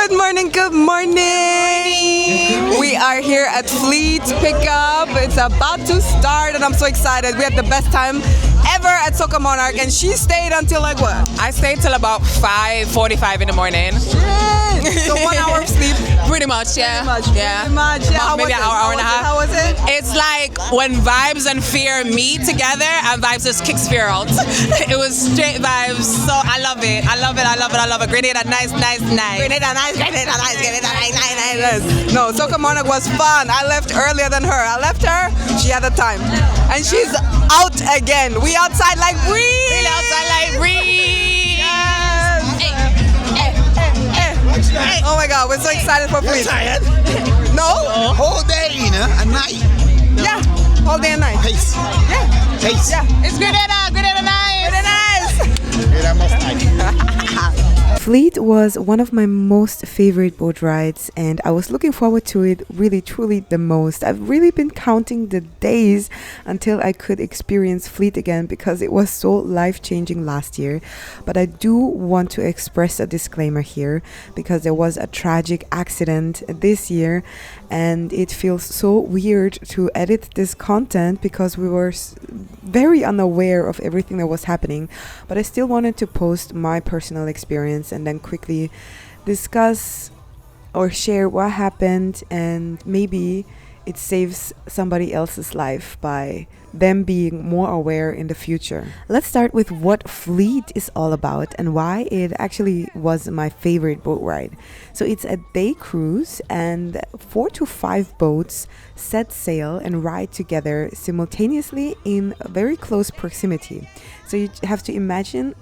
Good morning, good morning. We are here at Fleet Pickup. It's about to start and I'm so excited. We had the best time ever at Soca Monarch and she stayed until like what? I stayed till about 5:45 in the morning. So 1 hour of sleep. Pretty much, yeah. Pretty much. Yeah. Maybe an hour and a half. How was it? It's like when vibes and fear meet together and vibes just kicks fear out. It was straight vibes, so I love it. I love it. Grenada, nice. Grenada, nice. No, Soca Monarch was fun. I left earlier than her. I left her, she had the time. And she's out again. We outside like breeze. Oh my God, we're so excited for Fleet. Tired? No? Whole day, you know, a night. Yeah, all day and night. Pace. Yeah. Pace. Yeah. It's Grenada, nice. Grenada must nice. Fleet was one of my most favorite boat rides and I was looking forward to it really truly the most. I've really been counting the days until I could experience Fleet again because it was so life-changing last year. But I do want to express a disclaimer here because there was a tragic accident this year and it feels so weird to edit this content because we were very unaware of everything that was happening. But I still wanted to post my personal experience and then quickly discuss or share what happened and maybe it saves somebody else's life by them being more aware in the future. Let's start with what Fleet is all about and why it actually was my favorite boat ride. So it's a day cruise and 4 to 5 boats set sail and ride together simultaneously in very close proximity. So you have to imagine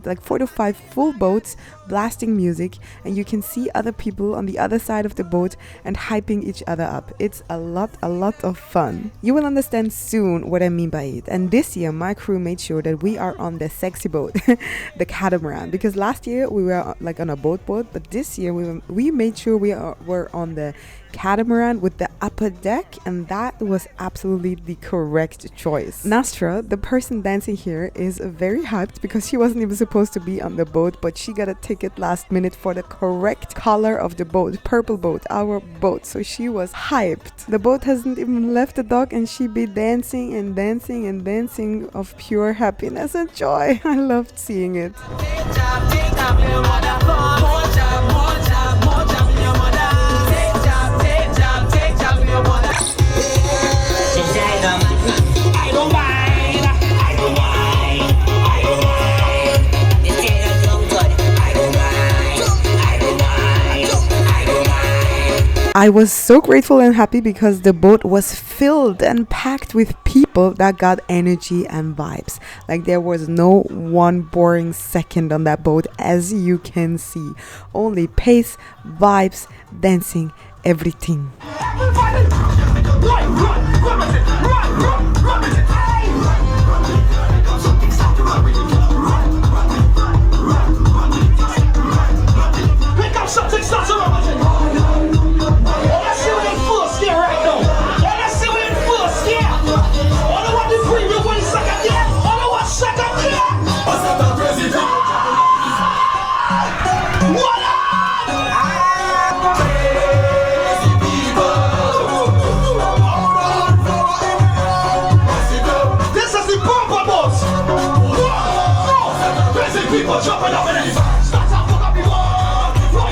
like 4 to 5 full boats blasting music and you can see other people on the other side of the boat and hyping each other up. It's a lot of fun. You will understand soon what I mean by it. And this year my crew made sure that we are on the sexy boat, the catamaran, because last year we were like on a boat, but this year we made sure were on the catamaran with the upper deck, and that was absolutely the correct choice. Nastra, the person dancing here, is very hyped because she wasn't even supposed to be on the boat, but she got a ticket last minute for the correct color of the boat, purple boat, our boat, so she was hyped. The boat hasn't even left the dock and she be dancing of pure happiness and joy. I loved seeing it. I was so grateful and happy because the boat was filled and packed with people that got energy and vibes. Like there was no one boring second on that boat, as you can see. Only pace, vibes, dancing, everything.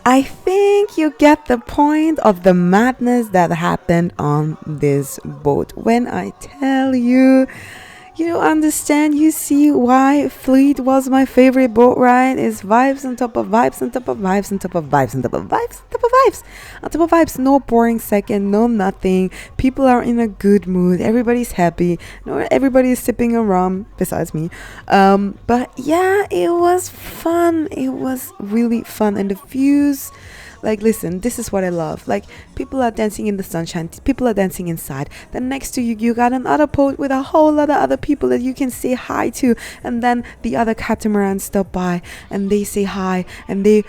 I think you get the point of the madness that happened on this boat. When I tell you, you understand, you see why Fleet was my favorite boat ride. It's vibes on top of vibes on top of vibes on top of vibes on top of vibes on top of vibes on top of vibes. No boring second, no nothing. People are in a good mood. Everybody's happy. No, everybody's sipping a rum besides me. But yeah, it was fun. It was really fun. And the views, like, listen, this is what I love. Like, people are dancing in the sunshine, people are dancing inside. Then next to you, you got another boat with a whole lot of other people that you can say hi to. And then the other catamarans stop by and they say hi and they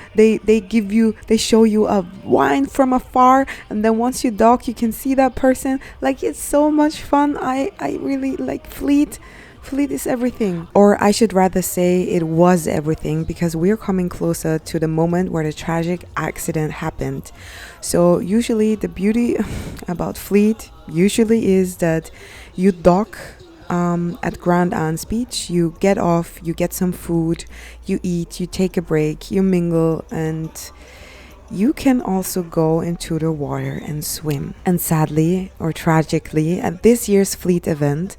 show you a wine from afar. And then once you dock, you can see that person. Like, it's so much fun. I really like Fleet. Fleet is everything. Or I should rather say it was everything, because we're coming closer to the moment where the tragic accident happened. So usually the beauty about Fleet usually is that you dock at Grand Anne's Beach, you get off, you get some food, you eat, you take a break, you mingle, and you can also go into the water and swim. And sadly or tragically, at this year's Fleet event,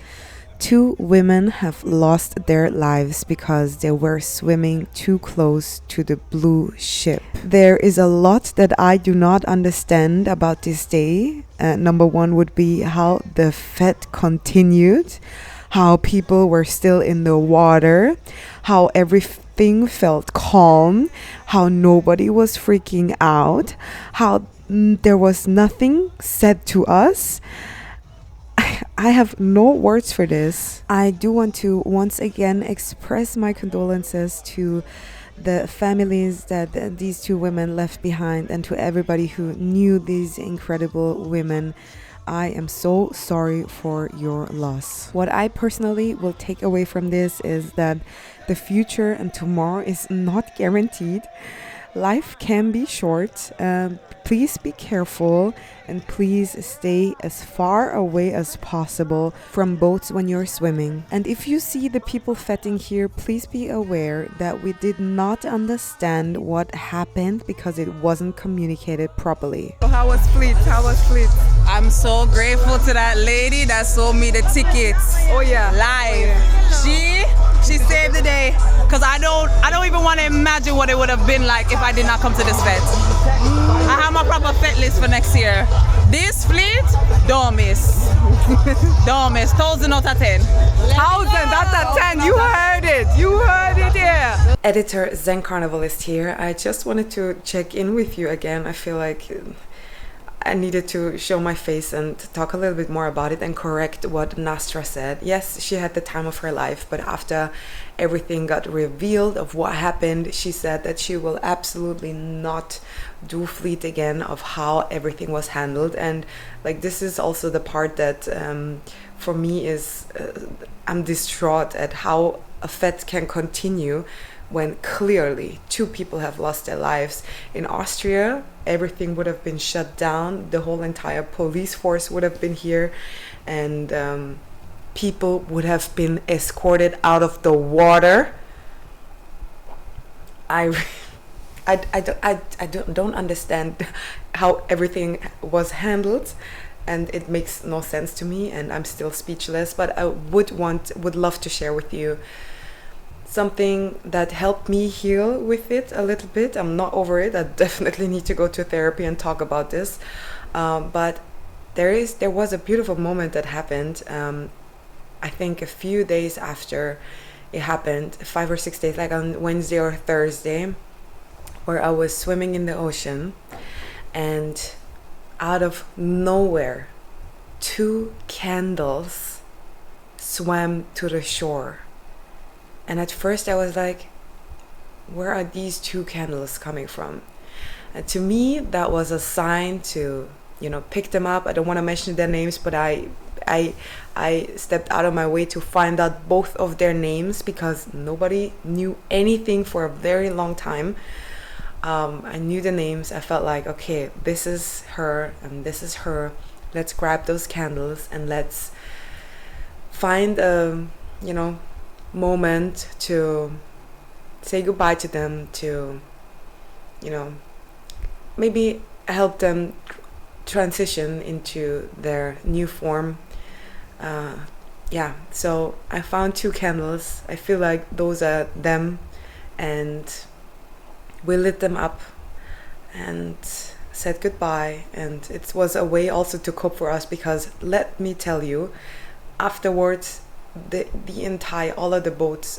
2 women have lost their lives because they were swimming too close to the blue ship. There is a lot that I do not understand about this day. Number one would be how the fete continued, how people were still in the water, how everything felt calm, how nobody was freaking out, how there was nothing said to us. I have no words for this. I do want to once again express my condolences to the families that these 2 women left behind, and to everybody who knew these incredible women. I am so sorry for your loss. What I personally will take away from this is that the future and tomorrow is not guaranteed. Life can be short. Please be careful, and please stay as far away as possible from boats when you're swimming. And if you see the people feting here, please be aware that we did not understand what happened because it wasn't communicated properly. So how was Fleet? How was Fleet? I'm so grateful to that lady that sold me the tickets. Oh yeah. Live. Oh, yeah. She saved the day, because I don't even want to imagine what it would have been like if I did not come to this fete. I have my proper fete list for next year. This Fleet, don't miss. Don't miss. 1,000 out of 10. 1,000 out of 10. You heard it. You heard it here. Editor Zencarnivalist here. I just wanted to check in with you again. I feel like I needed to show my face and talk a little bit more about it and correct what Nastra said. Yes, she had the time of her life, but after everything got revealed of what happened, she said that she will absolutely not do Fleet again, of how everything was handled. And like, this is also the part that for me is I'm distraught at how a fete can continue when clearly 2 people have lost their lives. In Austria, everything would have been shut down. The whole entire police force would have been here, and people would have been escorted out of the water. I don't understand how everything was handled, and it makes no sense to me, and I'm still speechless. But I would love to share with you something that helped me heal with it a little bit. I'm not over it. I definitely need to go to therapy and talk about this. But there was a beautiful moment that happened. I think a few days after it happened, 5 or 6 days, like on Wednesday or Thursday, where I was swimming in the ocean, and out of nowhere, 2 candles swam to the shore. And at first I was like, where are these 2 candles coming from? And to me, that was a sign to, pick them up. I don't want to mention their names, but I stepped out of my way to find out both of their names, because nobody knew anything for a very long time. I knew the names. I felt like, okay, this is her and this is her. Let's grab those candles and let's find a, moment to say goodbye to them, to maybe help them transition into their new form. So I found 2 candles. I feel like those are them, and we lit them up and said goodbye. And it was a way also to cope for us, because let me tell you, afterwards all of the boats,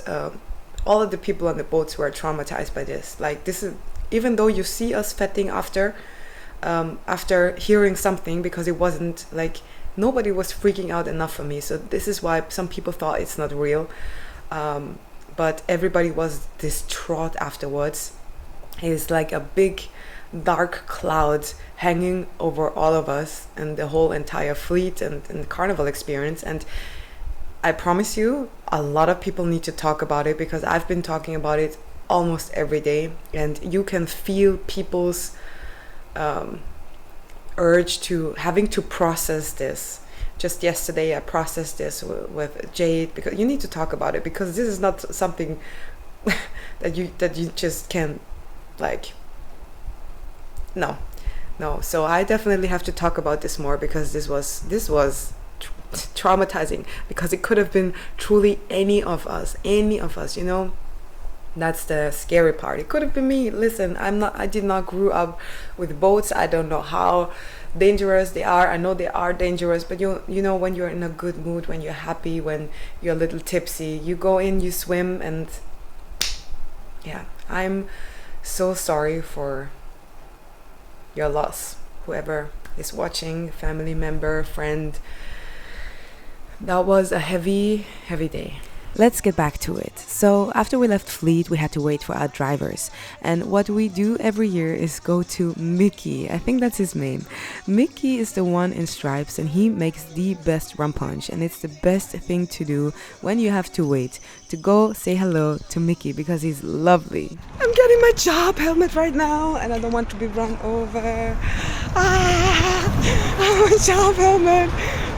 all of the people on the boats were traumatized by this. Like, this is, even though you see us feting after hearing something, because it wasn't like, nobody was freaking out enough for me. So this is why some people thought it's not real, but everybody was distraught afterwards. It's like a big dark cloud hanging over all of us and the whole entire fleet and the carnival experience. And I promise you, a lot of people need to talk about it because I've been talking about it almost every day, and you can feel people's urge to having to process this. Just yesterday I processed this with Jade, because you need to talk about it, because this is not something that you just can, like, no. So I definitely have to talk about this more, because this was traumatizing, because it could have been truly any of us, you know. That's the scary part. It could have been me. Listen, I did not grow up with boats. I don't know how dangerous they are. I know they are dangerous, but you know, when you're in a good mood, when you're happy, when you're a little tipsy, you go in, you swim, and yeah, I'm so sorry for your loss, whoever is watching, family member, friend. That was a heavy day. Let's get back to it. So after we left Fleet, we had to wait for our drivers. And what we do every year is go to Mickey. I think that's his name. Mickey is the one in stripes, and he makes the best rum punch. And it's the best thing to do when you have to wait, to go say hello to Mickey, because he's lovely. I'm getting my job helmet right now, and I don't want to be run over. My job helmet.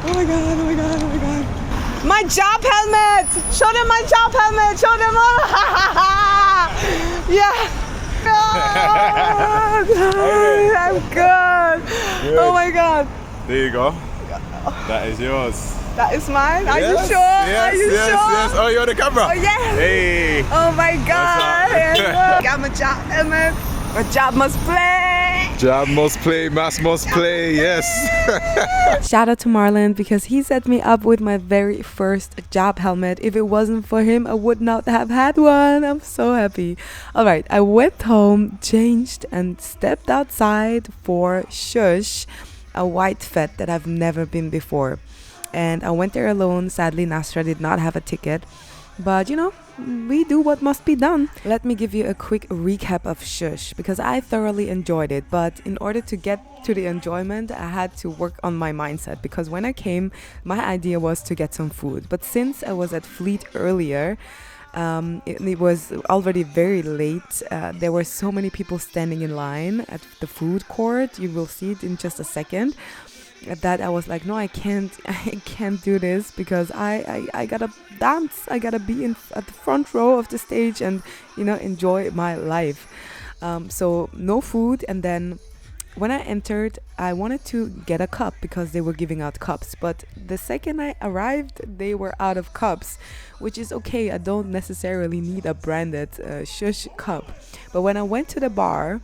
Oh my god. My job helmet! Show them my job helmet! Show them all! Yeah! Oh, I'm good! Oh my god! There you go. That is yours. That is mine? Are you Yes, sure? Yes, Are you yes, sure? yes. Oh, you're on the camera? Oh, yes! Hey! Oh my god! What's up? Got my job helmet! My job must play! Job must play, mass must play, yes. Shout out to Marlon, because he set me up with my very first job helmet. If it wasn't for him, I would not have had one. I'm so happy. Alright, I went home, changed, and stepped outside for Shhh, a white fete that I've never been before. And I went there alone. Sadly, Nasra did not have a ticket. But you know, we do what must be done. Let me give you a quick recap of Shhh, because I thoroughly enjoyed it. But in order to get to the enjoyment, I had to work on my mindset, because when I came, my idea was to get some food. But since I was at Fleet earlier, it was already very late. There were so many people standing in line at the food court. You will see it in just a second. That I was like, no, I can't do this, because I gotta dance. I gotta be at the front row of the stage and, you know, enjoy my life. So no food. And then when I entered, I wanted to get a cup, because they were giving out cups. But the second I arrived, they were out of cups, which is okay. I don't necessarily need a branded Shhh cup. But when I went to the bar,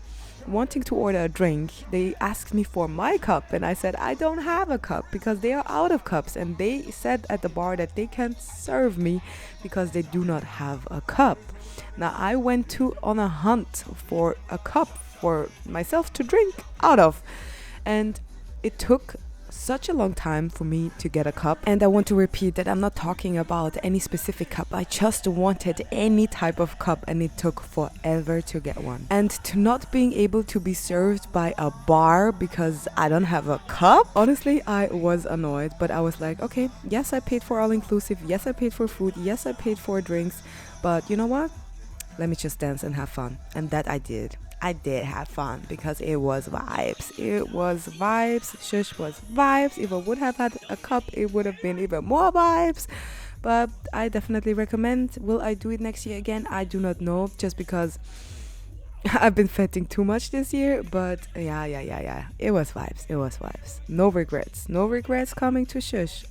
wanting to order a drink, they asked me for my cup, and I said I don't have a cup, because they are out of cups. And they said at the bar that they can't serve me because they do not have a cup. Now I went on a hunt for a cup for myself to drink out of, and it took such a long time for me to get a cup. And I want to repeat that I'm not talking about any specific cup. I just wanted any type of cup, and it took forever to get one. And to not being able to be served by a bar because I don't have a cup, honestly, I was annoyed. But I was like, okay, yes, I paid for all inclusive, yes, I paid for food, yes, I paid for drinks, but you know what, let me just dance and have fun. And that I did have fun, because it was vibes. Shhh was vibes. If I would have had a cup, it would have been even more vibes. But I definitely recommend. Will I do it next year again? I do not know, just because I've been feting too much this year. But yeah, it was vibes. No regrets coming to Shhh.